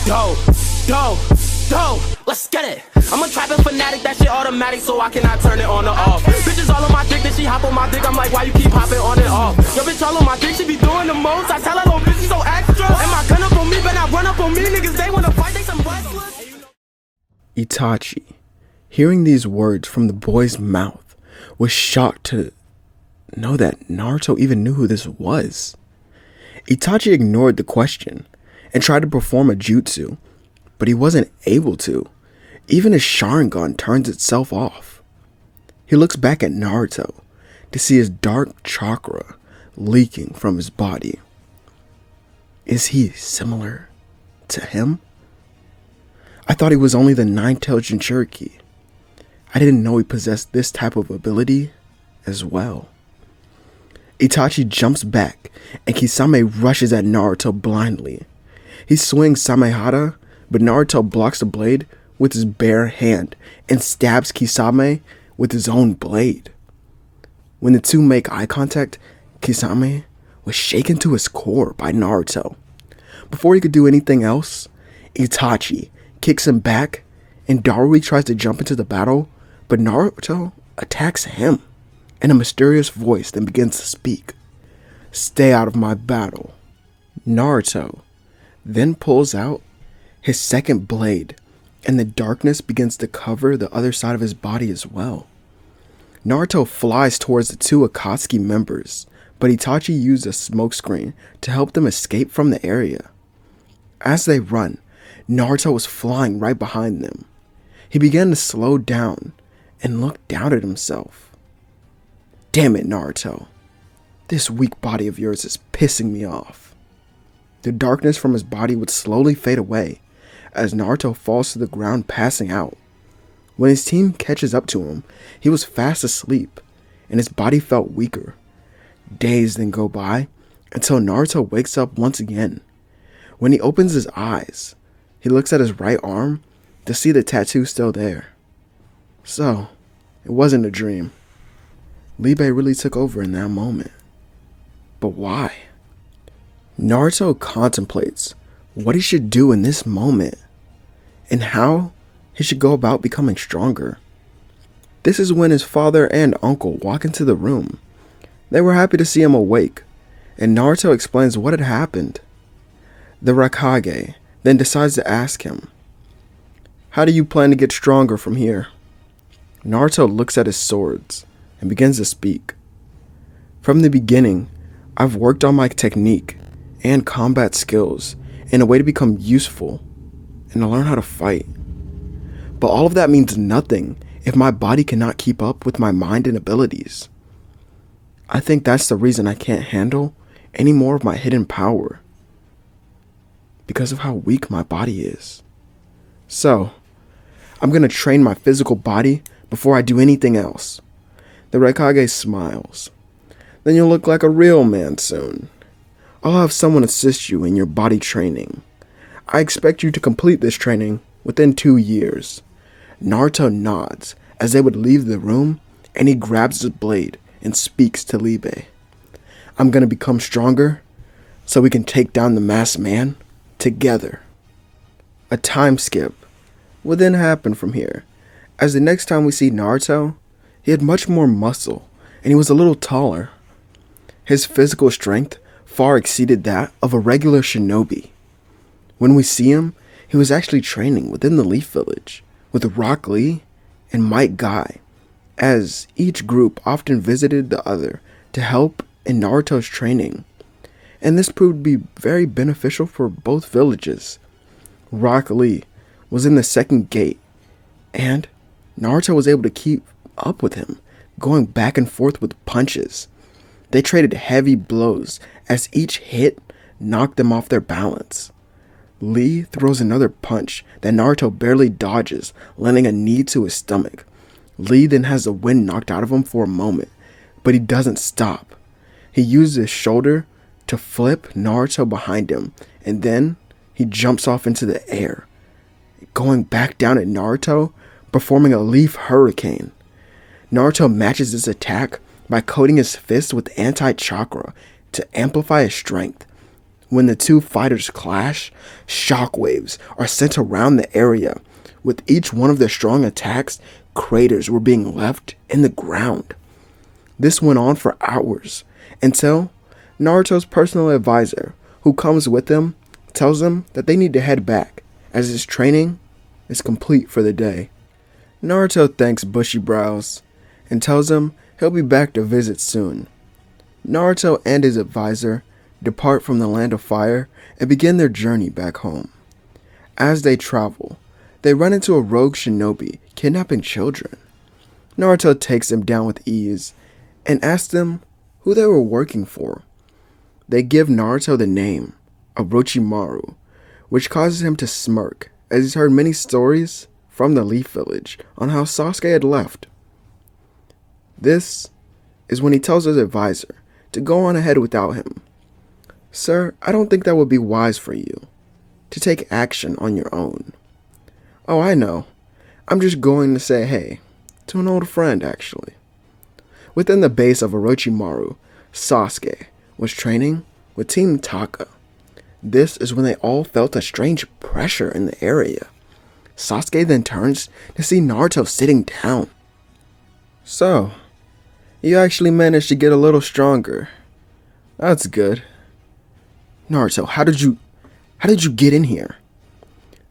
Go, go, go, let's get it. I'm a trapping fanatic, that shit automatic, so I cannot turn it on or off. Bitches all on my dick, then she hop on my dick, I'm like, why you keep hopping on and off? Yo, bitch all on my dick, she be doing the most. I tell her, little bitch, she so extra. And my gun up on me, but not run up on me. Niggas, they wanna fight, they some wrestlers. Itachi, hearing these words from the boy's mouth, was shocked to know that Naruto even knew who this was. Itachi ignored the question and tried to perform a jutsu, but he wasn't able to. Even his Sharingan turns itself off. He looks back at Naruto to see his dark chakra leaking from his body. Is he similar to him? I thought he was only the nine-tailed Jinchuriki. I didn't know he possessed this type of ability as well. Itachi jumps back and Kisame rushes at Naruto blindly. He swings Samehada, but Naruto blocks the blade with his bare hand and stabs Kisame with his own blade. When the two make eye contact, Kisame was shaken to his core by Naruto. Before he could do anything else, Itachi kicks him back and Darui tries to jump into the battle, but Naruto attacks him in a mysterious voice then begins to speak. Stay out of my battle. Naruto then pulls out his second blade, and the darkness begins to cover the other side of his body as well. Naruto flies towards the two Akatsuki members, but Itachi used a smokescreen to help them escape from the area. As they run, Naruto was flying right behind them. He began to slow down and look down at himself. Damn it, Naruto. This weak body of yours is pissing me off. The darkness from his body would slowly fade away as Naruto falls to the ground, passing out. When his team catches up to him, he was fast asleep and his body felt weaker. Days then go by until Naruto wakes up once again. When he opens his eyes, he looks at his right arm to see the tattoo still there. So, it wasn't a dream. Libe really took over in that moment. But why? Naruto contemplates what he should do in this moment and how he should go about becoming stronger. This is when his father and uncle walk into the room. They were happy to see him awake, and Naruto explains what had happened. The Raikage then decides to ask him, how do you plan to get stronger from here? Naruto looks at his swords and begins to speak. From the beginning, I've worked on my technique and combat skills in a way to become useful and to learn how to fight. But all of that means nothing if my body cannot keep up with my mind and abilities. I think that's the reason I can't handle any more of my hidden power, because of how weak my body is. So, I'm gonna train my physical body before I do anything else. The Raikage smiles. Then you'll look like a real man soon. I'll have someone assist you in your body training. I expect you to complete this training within 2 years. Naruto nods as they would leave the room, and he grabs his blade and speaks to Libe. I'm gonna become stronger so we can take down the masked man together. A time skip will then happen from here, as the next time we see Naruto, he had much more muscle and he was a little taller. His physical strength far exceeded that of a regular shinobi. When we see him, he was actually training within the Leaf Village with Rock Lee and Mike Guy, as each group often visited the other to help in Naruto's training. And this proved to be very beneficial for both villages. Rock Lee was in the second gate, and Naruto was able to keep up with him, going back and forth with punches. They traded heavy blows as each hit knocked them off their balance. Lee throws another punch that Naruto barely dodges, landing a knee to his stomach. Lee then has the wind knocked out of him for a moment, but he doesn't stop. He uses his shoulder to flip Naruto behind him, and then he jumps off into the air, going back down at Naruto, performing a leaf hurricane. Naruto matches this attack by coating his fist with anti-chakra to amplify his strength. When the two fighters clash, shockwaves are sent around the area. With each one of their strong attacks, craters were being left in the ground. This went on for hours until Naruto's personal advisor, who comes with him, tells him that they need to head back as his training is complete for the day. Naruto thanks Bushy Brows and tells him he'll be back to visit soon. Naruto and his advisor depart from the Land of Fire and begin their journey back home. As they travel, they run into a rogue shinobi kidnapping children. Naruto takes them down with ease and asks them who they were working for. They give Naruto the name Orochimaru, which causes him to smirk as he's heard many stories from the Leaf Village on how Sasuke had left. This is when he tells his advisor to go on ahead without him. Sir, I don't think that would be wise for you to take action on your own. Oh, I know. I'm just going to say hey to an old friend, actually. Within the base of Orochimaru, Sasuke was training with Team Taka. This is when they all felt a strange pressure in the area. Sasuke then turns to see Naruto sitting down. So, you actually managed to get a little stronger. That's good. Naruto, how did you get in here?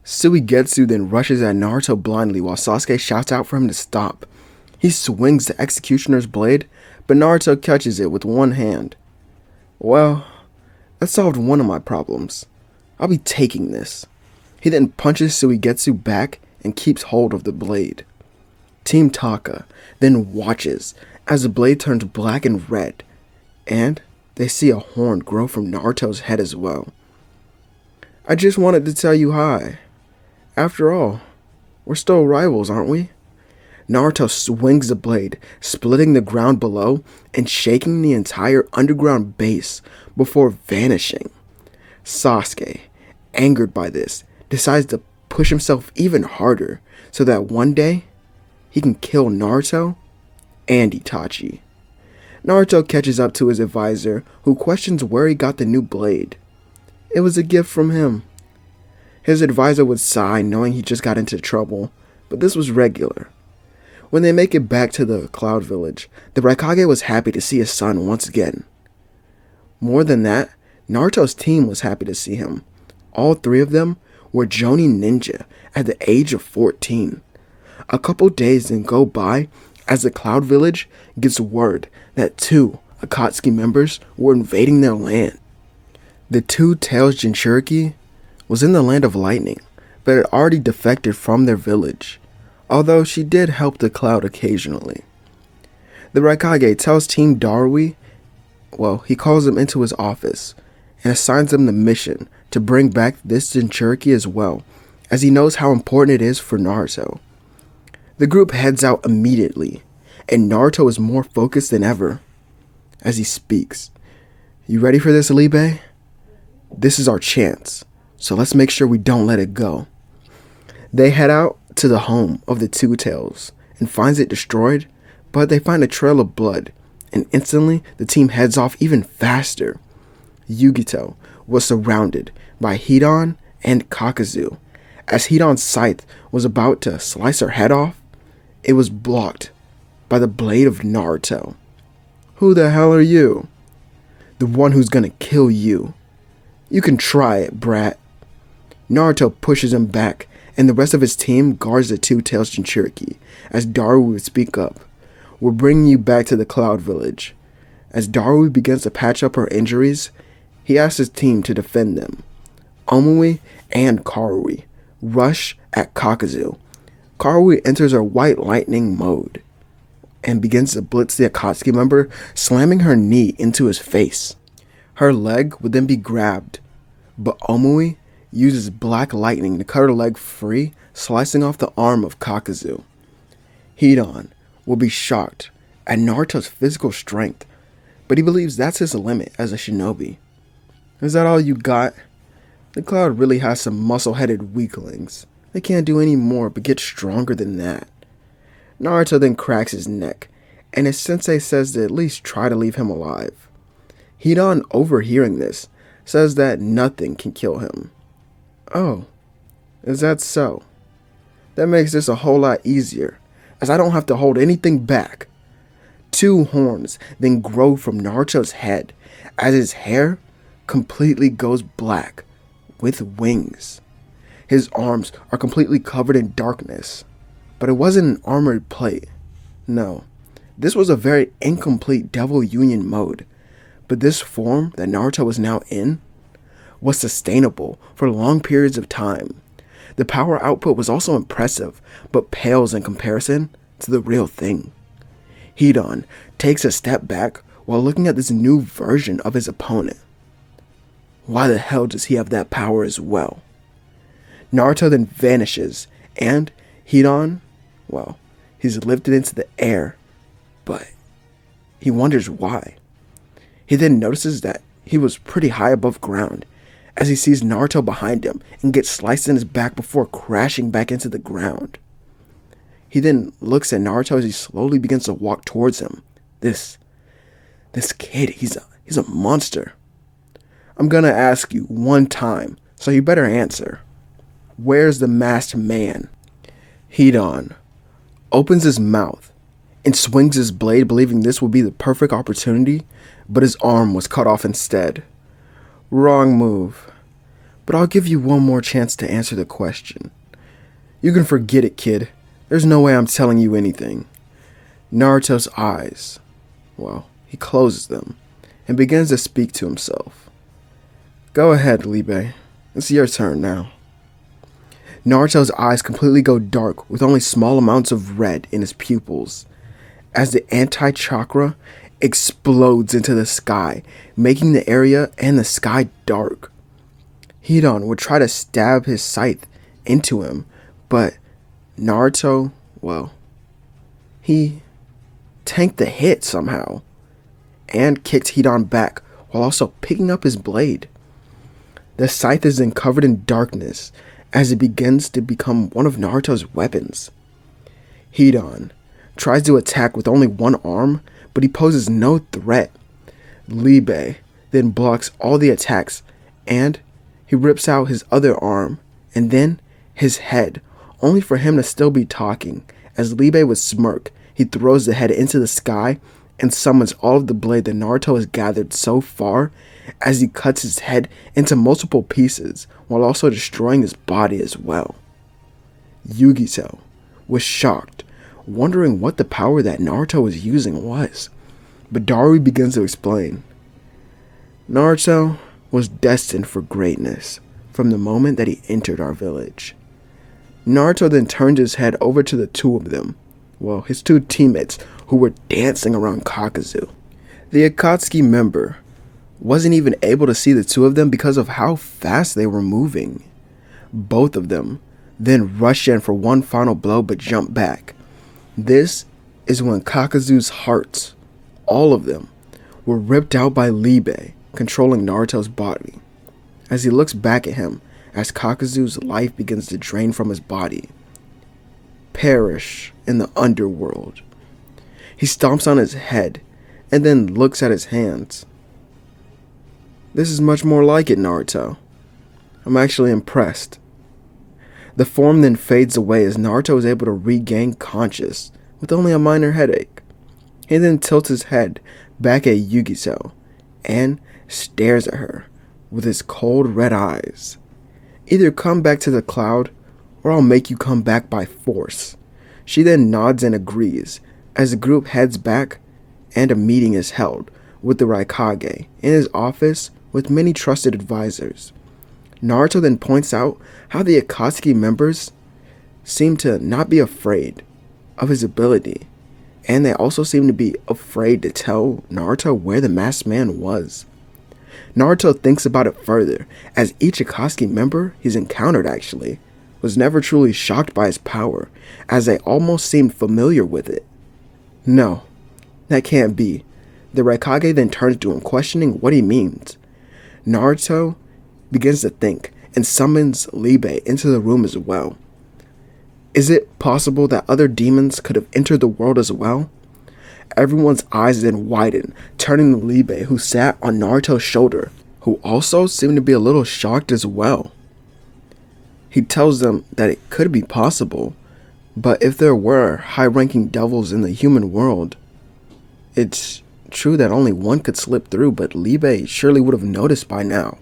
Suigetsu then rushes at Naruto blindly while Sasuke shouts out for him to stop. He swings the executioner's blade, but Naruto catches it with one hand. Well, that solved one of my problems. I'll be taking this. He then punches Suigetsu back and keeps hold of the blade. Team Taka then watches as the blade turns black and red, and they see a horn grow from Naruto's head as well. I just wanted to tell you hi. After all, we're still rivals, aren't we? Naruto swings the blade, splitting the ground below and shaking the entire underground base before vanishing. Sasuke, angered by this, decides to push himself even harder so that one day he can kill Naruto and Itachi. Naruto catches up to his advisor, who questions where he got the new blade. It was a gift from him. His advisor would sigh, knowing he just got into trouble, but this was regular. When they make it back to the Cloud Village, the Raikage was happy to see his son once again. More than that, Naruto's team was happy to see him. All three of them were Jonin ninja at the age of 14. A couple days then go by as the Cloud Village gets word that two Akatsuki members were invading their land. The Two-Tails Jinchuriki was in the Land of Lightning, but had already defected from their village, although she did help the Cloud occasionally. The Raikage tells Team Darui, he calls them into his office and assigns them the mission to bring back this Jinchuriki as well, as he knows how important it is for Naruto. The group heads out immediately, and Naruto is more focused than ever as he speaks. You ready for this, Libe? This is our chance, so let's make sure we don't let it go. They head out to the home of the Two-Tails and finds it destroyed, but they find a trail of blood, and instantly the team heads off even faster. Yugito was surrounded by Hidan and Kakazu. As Hidan's scythe was about to slice her head off, it was blocked by the blade of Naruto. Who the hell are you? The one who's gonna kill you. You can try it, brat. Naruto pushes him back, and the rest of his team guards the Two-Tails Jinchuriki as Darui would speak up. We're bringing you back to the Cloud Village. As Darui begins to patch up her injuries, he asks his team to defend them. Omui and Karui rush at Kakazu. Karui enters her white lightning mode and begins to blitz the Akatsuki member, slamming her knee into his face. Her leg would then be grabbed, but Omui uses black lightning to cut her leg free, slicing off the arm of Kakazu. Hidan will be shocked at Naruto's physical strength, but he believes that's his limit as a shinobi. Is that all you got? The Cloud really has some muscle-headed weaklings. They can't do any more but get stronger than that. Naruto then cracks his neck, and his sensei says to at least try to leave him alive. Hidan, overhearing this, says that nothing can kill him. Oh, is that so? That makes this a whole lot easier, as I don't have to hold anything back. 2 horns then grow from Naruto's head as his hair completely goes black with wings. His arms are completely covered in darkness, but it wasn't an armored plate. No, this was a very incomplete Devil Union mode, but this form that Naruto was now in was sustainable for long periods of time. The power output was also impressive, but pales in comparison to the real thing. Hidan takes a step back while looking at this new version of his opponent. Why the hell does he have that power as well? Naruto then vanishes, and Hidan, well, he's lifted into the air, but he wonders why. He then notices that he was pretty high above ground, as he sees Naruto behind him and gets sliced in his back before crashing back into the ground. He then looks at Naruto as he slowly begins to walk towards him. This kid, he's a monster. I'm gonna ask you one time, so you better answer. Where's the masked man? Hidan opens his mouth and swings his blade, believing this will be the perfect opportunity, but his arm was cut off instead. Wrong move. But I'll give you one more chance to answer the question. You can forget it, kid. There's no way I'm telling you anything. Naruto's eyes, well, he closes them and begins to speak to himself. Go ahead, Libe. It's your turn now. Naruto's eyes completely go dark with only small amounts of red in his pupils as the anti-chakra explodes into the sky, making the area and the sky dark. Hidan would try to stab his scythe into him, but Naruto, well, he tanked the hit somehow and kicked Hidan back while also picking up his blade. The scythe is then covered in darkness as it begins to become one of Naruto's weapons. Hidan tries to attack with only one arm, but he poses no threat. Libe then blocks all the attacks, and he rips out his other arm and then his head, only for him to still be talking. As Libe would smirk, he throws the head into the sky and summons all of the blade that Naruto has gathered so far as he cuts his head into multiple pieces while also destroying his body as well. Yugito was shocked, wondering what the power that Naruto was using was, but Darui begins to explain. Naruto was destined for greatness from the moment that he entered our village. Naruto then turned his head over to the 2 of them, well, his 2 teammates who were dancing around Kakazu. The Akatsuki member wasn't even able to see the 2 of them because of how fast they were moving. Both of them then rush in for one final blow but jump back. This is when Kakazu's hearts, all of them, were ripped out by Libe, controlling Naruto's body. As he looks back at him, as Kakazu's life begins to drain from his body. Perish in the underworld. He stomps on his head and then looks at his hands. This is much more like it, Naruto. I'm actually impressed. The form then fades away as Naruto is able to regain conscious with only a minor headache. He then tilts his head back at Yugito and stares at her with his cold red eyes. Either come back to the cloud, or I'll make you come back by force. She then nods and agrees, as the group heads back, and a meeting is held with the Raikage in his office with many trusted advisors. Naruto then points out how the Akatsuki members seem to not be afraid of his ability, and they also seem to be afraid to tell Naruto where the masked man was. Naruto thinks about it further, as each Akatsuki member he's encountered actually was never truly shocked by his power, as they almost seemed familiar with it. No, that can't be. The Raikage then turns to him, questioning what he means. Naruto begins to think and summons Libe into the room as well. Is it possible that other demons could have entered the world as well? Everyone's eyes then widen, turning to Libe, who sat on Naruto's shoulder, who also seemed to be a little shocked as well. He tells them that it could be possible, but if there were high-ranking devils in the human world, it's true that only one could slip through, but Libe surely would have noticed by now.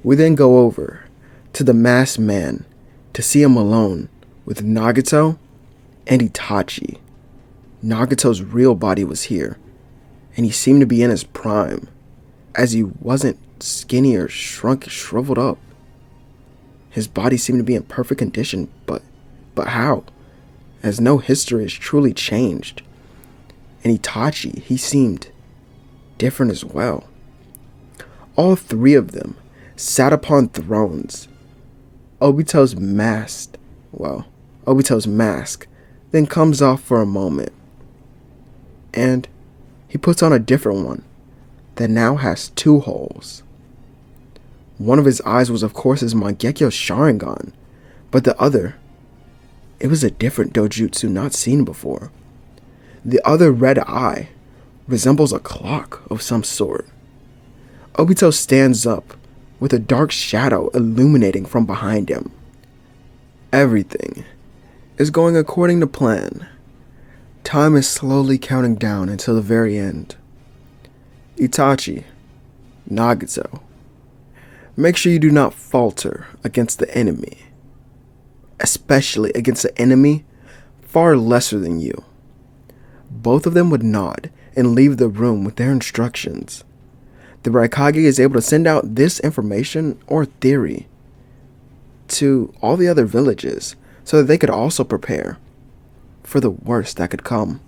We then go over to the masked man to see him alone with Nagato and Itachi. Nagato's real body was here, and he seemed to be in his prime, as he wasn't skinny or shriveled up. His body seemed to be in perfect condition, but how? As no history has truly changed. And Itachi, he seemed different as well. All three of them sat upon thrones. Obito's mask then comes off for a moment, and he puts on a different one that now has 2 holes. One of his eyes was of course his Mangekyo Sharingan, but the other, it was a different dojutsu not seen before. The other red eye resembles a clock of some sort. Obito stands up with a dark shadow illuminating from behind him. Everything is going according to plan. Time is slowly counting down until the very end. Itachi, Nagato, make sure you do not falter against the enemy, especially against an enemy far lesser than you. Both of them would nod and leave the room with their instructions. The Raikage is able to send out this information or theory to all the other villages so that they could also prepare for the worst that could come.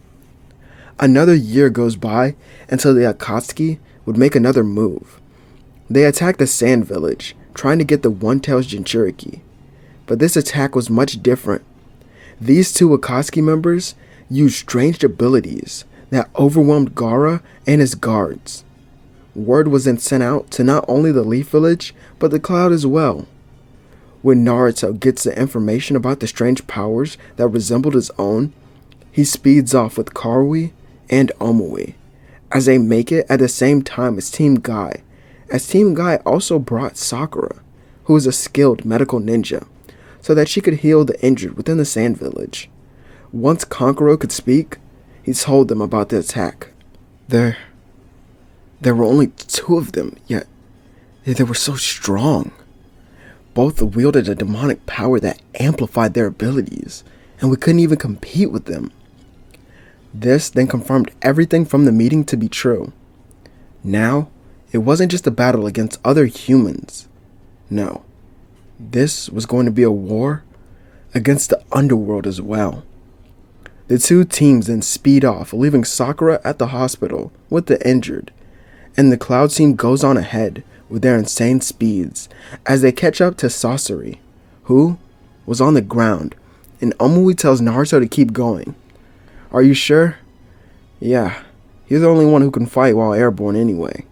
Another year goes by until the Akatsuki would make another move. They attacked the Sand Village, trying to get the One-Tails Jinchuriki, but this attack was much different. These 2 Akatsuki members used strange abilities that overwhelmed Gaara and his guards. Word was then sent out to not only the Leaf Village, but the Cloud as well. When Naruto gets the information about the strange powers that resembled his own, he speeds off with Karui and Omui, as they make it at the same time as Team Guy, as Team Guy also brought Sakura, who is a skilled medical ninja, so that she could heal the injured within the Sand Village. Once Kankuro could speak, he told them about the attack. There were only 2 of them, yet they were so strong. Both wielded a demonic power that amplified their abilities, and we couldn't even compete with them. This then confirmed everything from the meeting to be true. Now, it wasn't just a battle against other humans. No, this was going to be a war against the underworld as well. The 2 teams then speed off, leaving Sakura at the hospital with the injured, and the Cloud team goes on ahead with their insane speeds as they catch up to Sasori, who was on the ground, and Omui tells Naruto to keep going. Are you sure? Yeah, he's the only one who can fight while airborne anyway.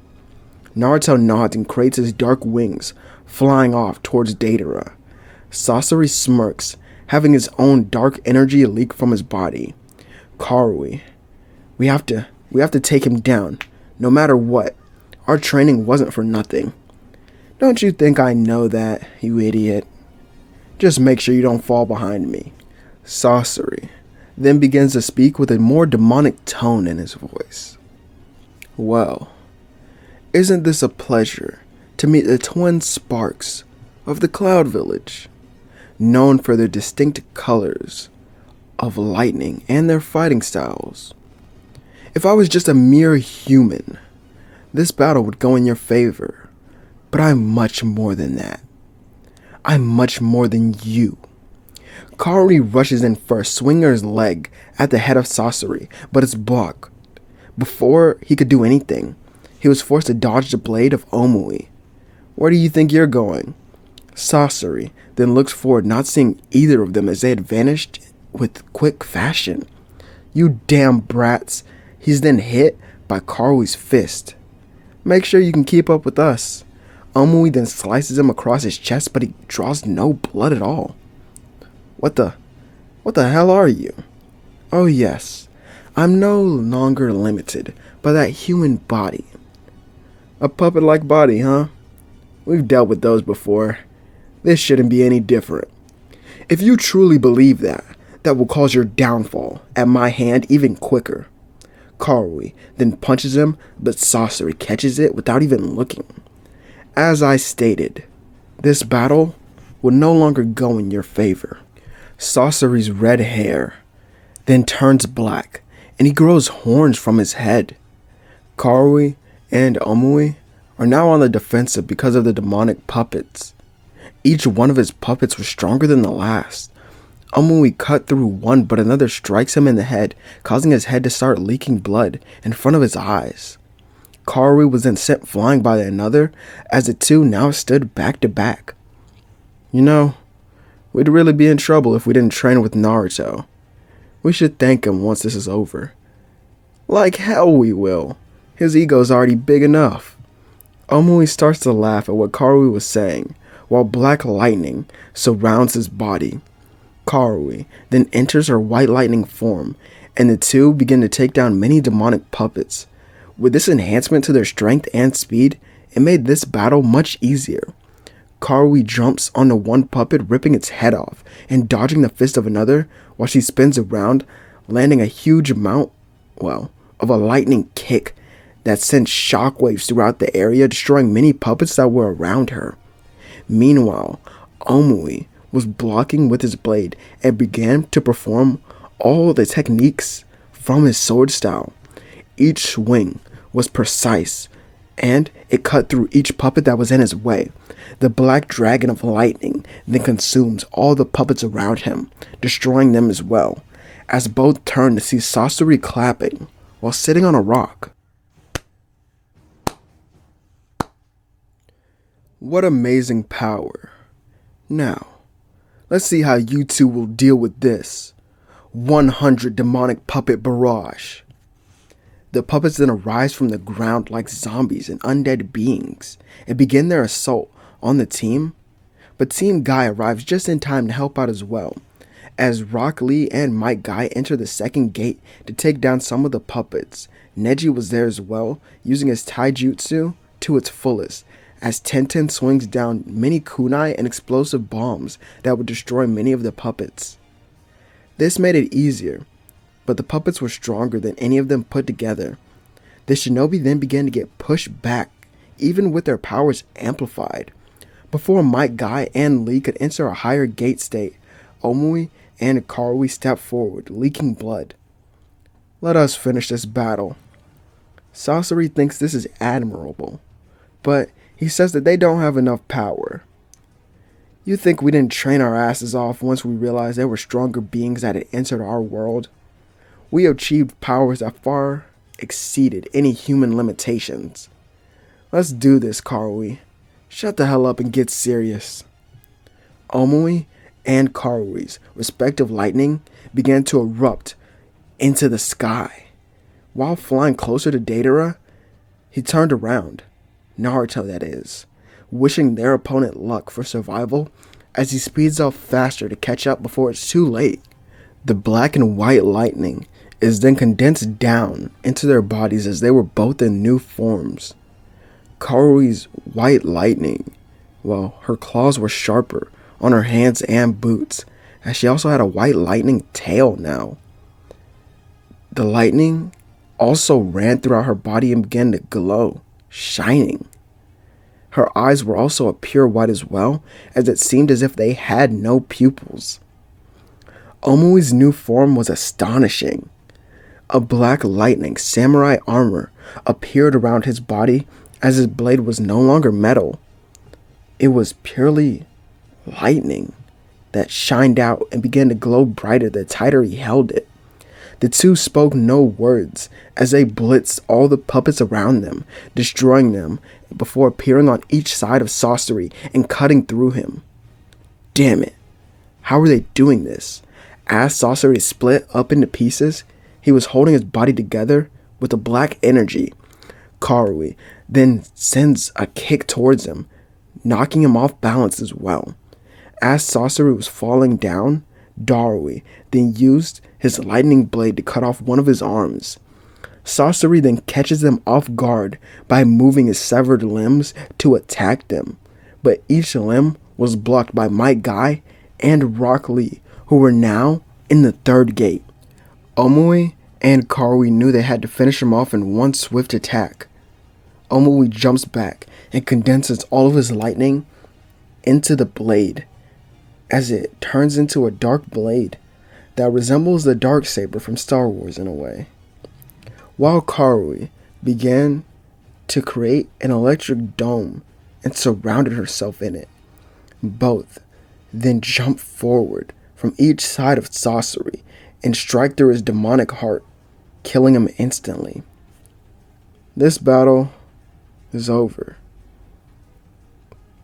Naruto nods and creates his dark wings, flying off towards Deidara. Sasori smirks, having his own dark energy leak from his body. Karui, we have to take him down, no matter what. Our training wasn't for nothing. Don't you think I know that, you idiot? Just make sure you don't fall behind me. Sasori then begins to speak with a more demonic tone in his voice. Well, isn't this a pleasure to meet the twin sparks of the Cloud Village, known for their distinct colors of lightning and their fighting styles? If I was just a mere human, this battle would go in your favor, but I'm much more than that. I'm much more than you. Karui rushes in first, swinging his leg at the head of Sasori, but it's blocked. Before he could do anything, he was forced to dodge the blade of Omui. Where do you think you're going? Sasori then looks forward, not seeing either of them as they had vanished with quick fashion. You damn brats. He's then hit by Karui's fist. Make sure you can keep up with us. Omui then slices him across his chest, but he draws no blood at all. What the hell are you? Oh yes, I'm no longer limited by that human body. A puppet-like body, huh? We've dealt with those before. This shouldn't be any different. If you truly believe that, that will cause your downfall at my hand even quicker. Karui then punches him, but Sasori catches it without even looking. As I stated, this battle will no longer go in your favor. Sasori's red hair then turns black, and he grows horns from his head. Karui and Omui are now on the defensive because of the demonic puppets. Each one of his puppets was stronger than the last. Omui cut through one, but another strikes him in the head, causing his head to start leaking blood in front of his eyes. Karui was then sent flying by another, as the two now stood back to back. You know, we'd really be in trouble if we didn't train with Naruto. We should thank him once this is over. Like hell we will. His ego's already big enough. Omui starts to laugh at what Karui was saying, while black lightning surrounds his body. Karui then enters her white lightning form, and the two begin to take down many demonic puppets. With this enhancement to their strength and speed, it made this battle much easier. Karui jumps onto one puppet, ripping its head off, and dodging the fist of another while she spins around, landing a huge amount, of a lightning kick that sent shockwaves throughout the area, destroying many puppets that were around her. Meanwhile, Omui was blocking with his blade and began to perform all the techniques from his sword style. Each swing was precise, and it cut through each puppet that was in his way. The black dragon of lightning then consumes all the puppets around him, destroying them as well, as both turn to see Sasori clapping while sitting on a rock. What amazing power. Now, let's see how you two will deal with this. 100 demonic puppet barrage. The puppets then arise from the ground like zombies and undead beings and begin their assault on the team. But Team Guy arrives just in time to help out as well, as Rock Lee and Mike Guy enter the second gate to take down some of the puppets. Neji was there as well, using his taijutsu to its fullest, as Tenten swings down many kunai and explosive bombs that would destroy many of the puppets. This made it easier, but the puppets were stronger than any of them put together. The shinobi then began to get pushed back, even with their powers amplified. Before Mike Guy and Lee could enter a higher gate state, Omui and Karui stepped forward, leaking blood. Let us finish this battle. Sasori thinks this is admirable, but he says that they don't have enough power. You think we didn't train our asses off once we realized there were stronger beings that had entered our world? We achieved powers that far exceeded any human limitations. Let's do this, Karui. Shut the hell up and get serious. Omui and Karui's respective lightning began to erupt into the sky. While flying closer to Datara, he turned around, Naruto that is, wishing their opponent luck for survival as he speeds up faster to catch up before it's too late. The black and white lightning is then condensed down into their bodies as they were both in new forms. Karui's white lightning, her claws were sharper on her hands and boots, as she also had a white lightning tail now. The lightning also ran throughout her body and began to glow, shining. Her eyes were also a pure white as well, as it seemed as if they had no pupils. Omui's new form was astonishing. A black lightning samurai armor appeared around his body, as his blade was no longer metal. It was purely lightning that shined out and began to glow brighter the tighter he held it. The two spoke no words as they blitzed all the puppets around them, destroying them before appearing on each side of Sasori and cutting through him. Damn it. How were they doing this? As Sasori split up into pieces, he was holding his body together with a black energy. Karui then sends a kick towards him, knocking him off balance as well. As Sasori was falling down, Darui then used his lightning blade to cut off one of his arms. Sasori then catches them off guard by moving his severed limbs to attack them, but each limb was blocked by Might Guy and Rock Lee, who were now in the third gate. Omui and Karui knew they had to finish him off in one swift attack. Omui jumps back and condenses all of his lightning into the blade, as it turns into a dark blade that resembles the Darksaber from Star Wars in a way. While Karui began to create an electric dome and surrounded herself in it. Both then jumped forward from each side of Sasori and strike through his demonic heart, killing him instantly. This battle is over.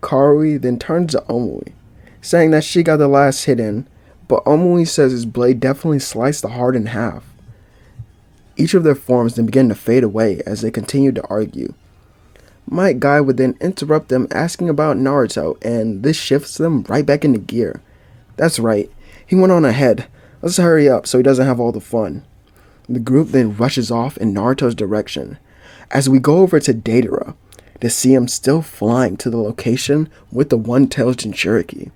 Karui then turns to Omui, saying that she got the last hit in, but Omui says his blade definitely sliced the heart in half. Each of their forms then began to fade away as they continued to argue. Might Guy would then interrupt them asking about Naruto, and this shifts them right back into gear. That's right, he went on ahead. Let's hurry up so he doesn't have all the fun. The group then rushes off in Naruto's direction, as we go over to Deidara to see him still flying to the location with the one-tailed Jinchuriki.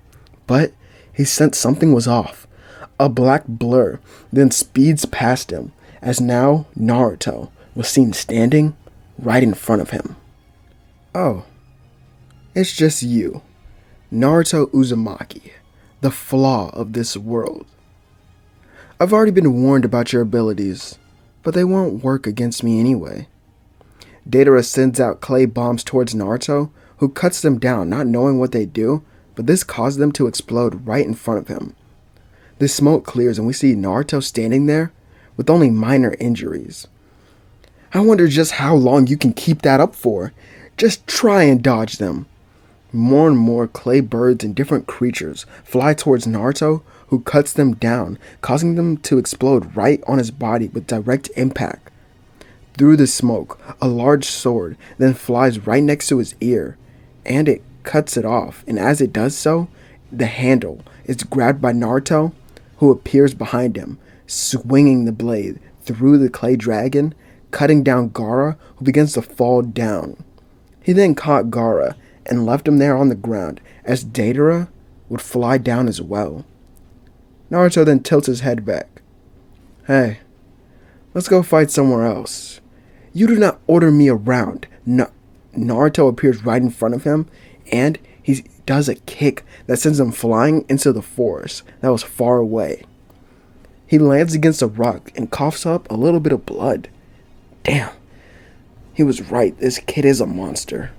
But he sensed something was off. A black blur then speeds past him, as now Naruto was seen standing right in front of him. Oh, it's just you, Naruto Uzumaki, the flaw of this world. I've already been warned about your abilities, but they won't work against me anyway. Deidara sends out clay bombs towards Naruto, who cuts them down, not knowing what they do, but this caused them to explode right in front of him. The smoke clears and we see Naruto standing there with only minor injuries. I wonder just how long you can keep that up for. Just try and dodge them. More and more clay birds and different creatures fly towards Naruto, who cuts them down, causing them to explode right on his body with direct impact. Through the smoke, a large sword then flies right next to his ear, and it cuts it off, and as it does so, the handle is grabbed by Naruto, who appears behind him, swinging the blade through the clay dragon, cutting down Gaara, who begins to fall down. He then caught Gaara and left him there on the ground, as Deidara would fly down as well. Naruto then tilts his head back. Hey, let's go fight somewhere else. You do not order me around. Naruto appears right in front of him, and he does a kick that sends him flying into the forest that was far away. He lands against a rock and coughs up a little bit of blood. Damn, he was right, this kid is a monster.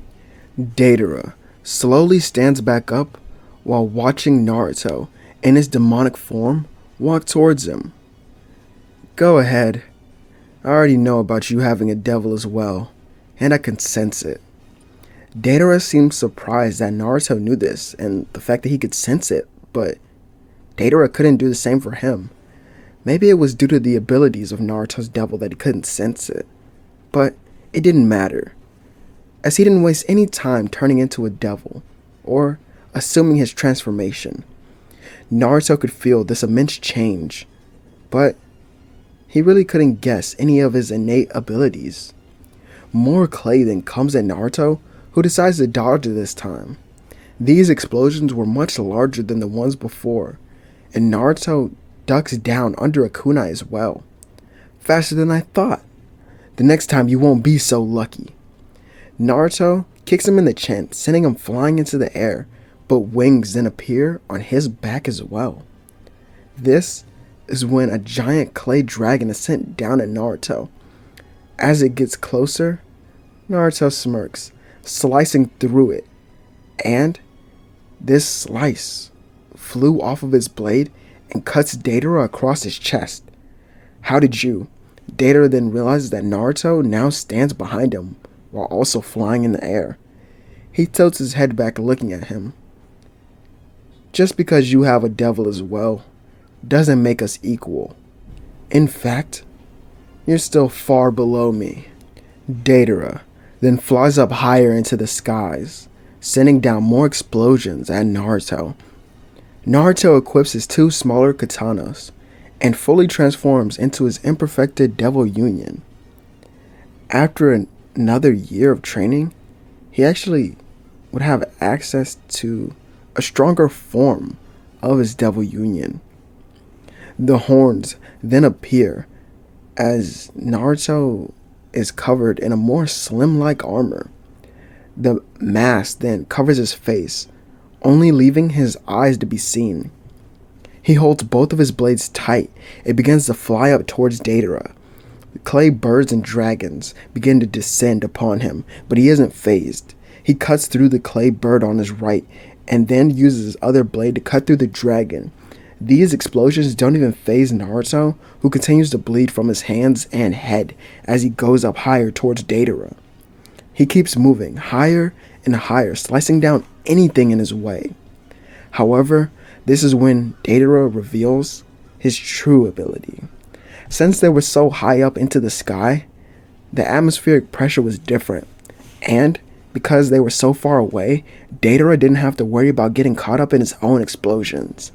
Deidara slowly stands back up while watching Naruto in his demonic form walk towards him. Go ahead. I already know about you having a devil as well, and I can sense it. Deidara seems surprised that Naruto knew this and the fact that he could sense it, but Deidara couldn't do the same for him. Maybe it was due to the abilities of Naruto's devil that he couldn't sense it, but it didn't matter, as he didn't waste any time turning into a devil or assuming his transformation. Naruto could feel this immense change, but he really couldn't guess any of his innate abilities. More clay then comes at Naruto, who decides to dodge this time. These explosions were much larger than the ones before, and Naruto ducks down under a kunai as well. Faster than I thought. The next time you won't be so lucky. Naruto kicks him in the chin, sending him flying into the air, but wings then appear on his back as well. This is when a giant clay dragon is sent down at Naruto. As it gets closer, Naruto smirks, slicing through it, and this slice flew off of his blade and cuts Deidara across his chest. How did you? Deidara then realizes that Naruto now stands behind him while also flying in the air. He tilts his head back looking at him. Just because you have a devil as well doesn't make us equal. In fact, you're still far below me. Deidara then flies up higher into the skies, sending down more explosions at Naruto. Naruto equips his two smaller katanas and fully transforms into his imperfected devil union. After another year of training, he actually would have access to a stronger form of his devil union. The horns then appear as Naruto is covered in a more slim-like armor. The mask then covers his face, only leaving his eyes to be seen. He holds both of his blades tight and begins to fly up towards Deidara. The clay birds and dragons begin to descend upon him, but he isn't phased. He cuts through the clay bird on his right and then uses his other blade to cut through the dragon. These explosions don't even faze Naruto, who continues to bleed from his hands and head as he goes up higher towards Deidara. He keeps moving higher and higher, slicing down anything in his way. However, this is when Deidara reveals his true ability. Since they were so high up into the sky, the atmospheric pressure was different, and because they were so far away, Deidara didn't have to worry about getting caught up in his own explosions.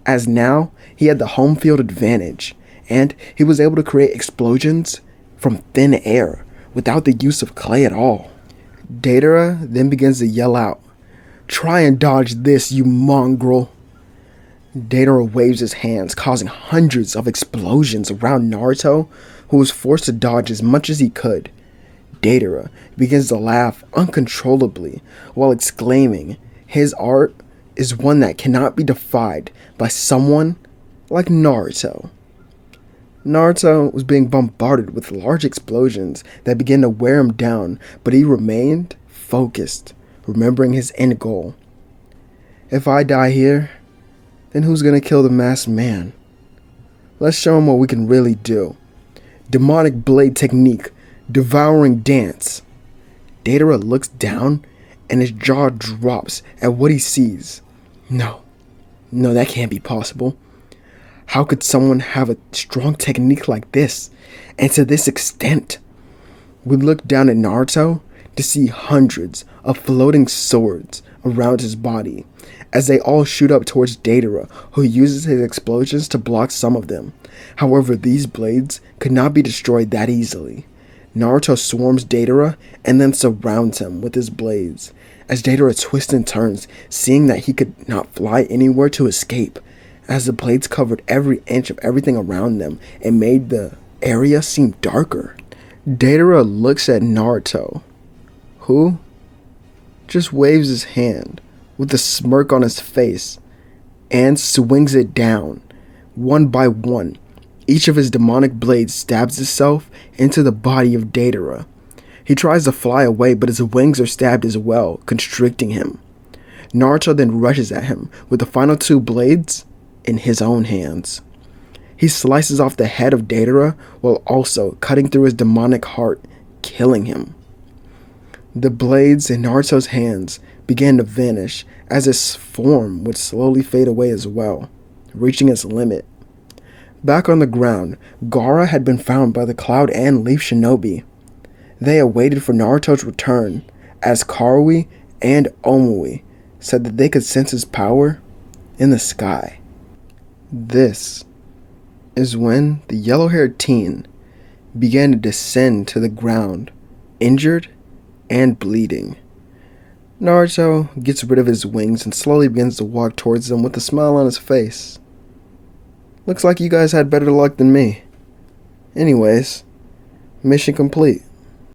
As now, he had the home field advantage, and he was able to create explosions from thin air without the use of clay at all. Deidara then begins to yell out, "Try and dodge this, you mongrel!" Deidara waves his hands, causing hundreds of explosions around Naruto, who was forced to dodge as much as he could. Deidara begins to laugh uncontrollably while exclaiming, his art is one that cannot be defied by someone like Naruto. Naruto was being bombarded with large explosions that began to wear him down, but he remained focused, remembering his end goal. If I die here, then who's gonna kill the masked man? Let's show him what we can really do. Demonic blade technique, devouring dance. Deidara looks down and his jaw drops at what he sees. No, that can't be possible. How could someone have a strong technique like this, and to this extent? We look down at Naruto to see hundreds of floating swords around his body, as they all shoot up towards Deidara, who uses his explosions to block some of them. However, these blades could not be destroyed that easily. Naruto swarms Deidara and then surrounds him with his blades, as Deidara twists and turns, seeing that he could not fly anywhere to escape, as the blades covered every inch of everything around them and made the area seem darker. Deidara looks at Naruto, who just waves his hand with a smirk on his face and swings it down. One by one, each of his demonic blades stabs itself into the body of Deidara. He tries to fly away, but his wings are stabbed as well, constricting him. Naruto then rushes at him with the final two blades in his own hands. He slices off the head of Deidara while also cutting through his demonic heart, killing him. The blades in Naruto's hands began to vanish as his form would slowly fade away as well, reaching its limit. Back on the ground, Gaara had been found by the Cloud and Leaf Shinobi. They awaited for Naruto's return, as Karui and Omui said that they could sense his power in the sky. This is when the yellow-haired teen began to descend to the ground, injured and bleeding. Naruto gets rid of his wings and slowly begins to walk towards them with a smile on his face. Looks like you guys had better luck than me. Anyways, mission complete.